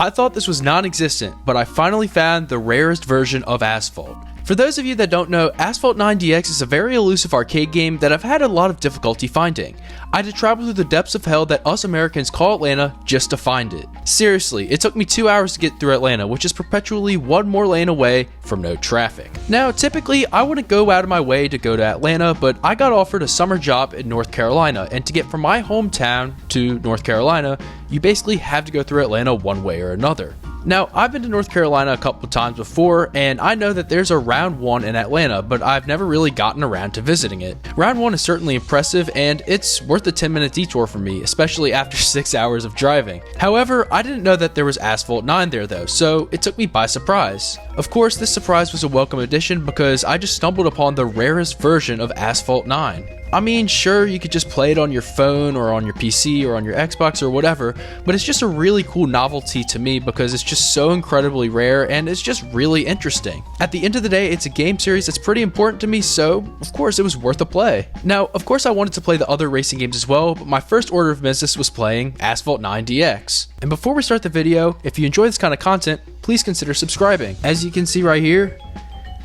I thought this was non-existent, but I finally found the rarest version of Asphalt. For those of you that don't know, Asphalt 9 DX is a very elusive arcade game that I've had a lot of difficulty finding. I had to travel through the depths of hell that us Americans call Atlanta just to find it. Seriously, it took me 2 hours to get through Atlanta, which is perpetually one more lane away from no traffic. Now, typically, I wouldn't go out of my way to go to Atlanta, but I got offered a summer job in North Carolina, and to get from my hometown to North Carolina, you basically have to go through Atlanta one way or another. Now, I've been to North Carolina a couple times before, and I know that there's a Round 1 in Atlanta, but I've never really gotten around to visiting it. Round 1 is certainly impressive, and it's worth a 10-minute detour for me, especially after 6 hours of driving. However, I didn't know that there was Asphalt 9 there though, so it took me by surprise. Of course, this surprise was a welcome addition because I just stumbled upon the rarest version of Asphalt 9. I mean, sure, you could just play it on your phone or on your PC or on your Xbox or whatever, but it's just a really cool novelty to me because it's just so incredibly rare and it's just really interesting. At the end of the day, it's a game series that's pretty important to me, so of course it was worth a play. Now, of course I wanted to play the other racing games as well, but my first order of business was playing Asphalt 9 DX. And before we start the video, if you enjoy this kind of content, please consider subscribing. As you can see right here,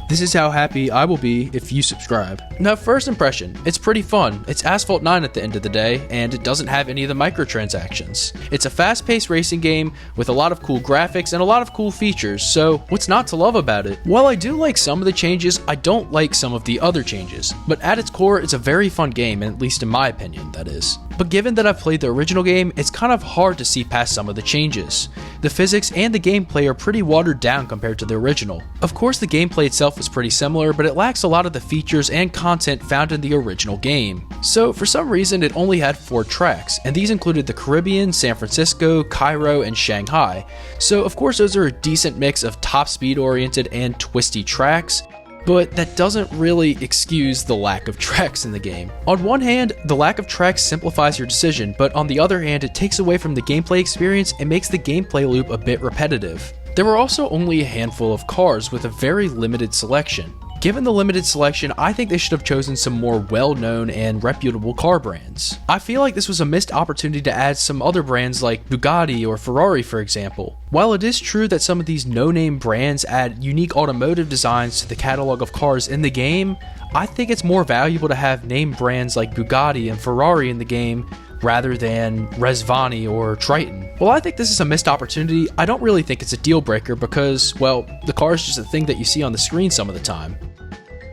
this is how happy I will be if you subscribe. Now, first impression, it's pretty fun. It's Asphalt 9 at the end of the day, and it doesn't have any of the microtransactions. It's a fast-paced racing game with a lot of cool graphics and a lot of cool features, so what's not to love about it? While I do like some of the changes, I don't like some of the other changes. But at its core, it's a very fun game, at least in my opinion, that is. But given that I've played the original game, it's kind of hard to see past some of the changes. The physics and the gameplay are pretty watered down compared to the original. Of course, the gameplay itself is pretty similar, but it lacks a lot of the features and content found in the original game. So for some reason, it only had 4 tracks, and these included the Caribbean, San Francisco, Cairo, and Shanghai. So of course, those are a decent mix of top speed oriented and twisty tracks, but that doesn't really excuse the lack of tracks in the game. On one hand, the lack of tracks simplifies your decision, but on the other hand, it takes away from the gameplay experience and makes the gameplay loop a bit repetitive. There were also only a handful of cars with a very limited selection. Given the limited selection, I think they should have chosen some more well-known and reputable car brands. I feel like this was a missed opportunity to add some other brands like Bugatti or Ferrari, for example. While it is true that some of these no-name brands add unique automotive designs to the catalog of cars in the game, I think it's more valuable to have name brands like Bugatti and Ferrari in the game rather than Resvani or Triton. Well, I think this is a missed opportunity. I don't really think it's a deal breaker because, well, the car is just a thing that you see on the screen some of the time.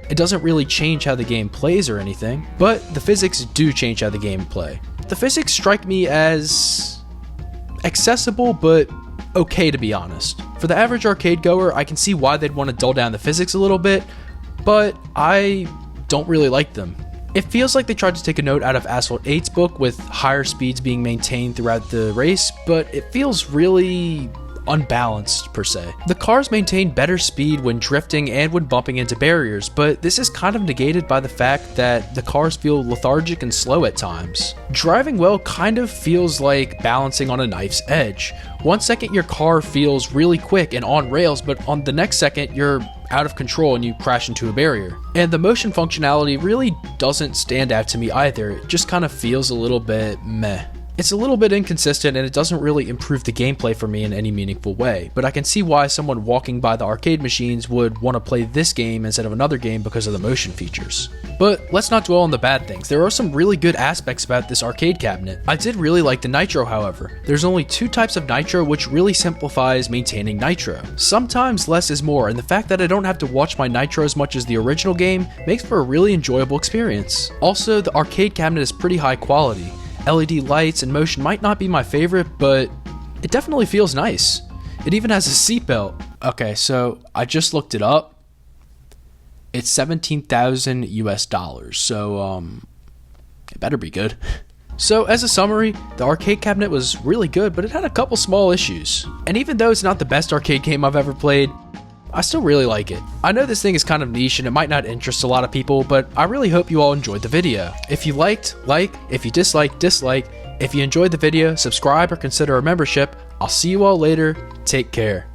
It doesn't really change how the game plays or anything, but the physics do change how the game play. The physics strike me as accessible, but okay, to be honest. For the average arcade goer, I can see why they'd want to dull down the physics a little bit, but I don't really like them. It feels like they tried to take a note out of Asphalt 8's book with higher speeds being maintained throughout the race, but it feels really unbalanced per se. The cars maintain better speed when drifting and when bumping into barriers, but this is kind of negated by the fact that the cars feel lethargic and slow at times. Driving well kind of feels like balancing on a knife's edge. One second your car feels really quick and on rails, but on the next second you're out of control and you crash into a barrier. And the motion functionality really doesn't stand out to me either. It just kind of feels a little bit meh. It's a little bit inconsistent and it doesn't really improve the gameplay for me in any meaningful way, but I can see why someone walking by the arcade machines would want to play this game instead of another game because of the motion features. But let's not dwell on the bad things. There are some really good aspects about this arcade cabinet. I did really like the nitro, however. There's only 2 types of nitro, which really simplifies maintaining nitro. Sometimes less is more, and the fact that I don't have to watch my nitro as much as the original game makes for a really enjoyable experience. Also, the arcade cabinet is pretty high quality. LED lights and motion might not be my favorite, but it definitely feels nice. It even has a seatbelt. Okay, so I just looked it up. It's $17,000 US, so it better be good. So as a summary, the arcade cabinet was really good, but it had a couple small issues. And even though it's not the best arcade game I've ever played, I still really like it. I know this thing is kind of niche and it might not interest a lot of people, but I really hope you all enjoyed the video. If you liked, like. If you disliked, dislike. If you enjoyed the video, subscribe or consider a membership. I'll see you all later. Take care.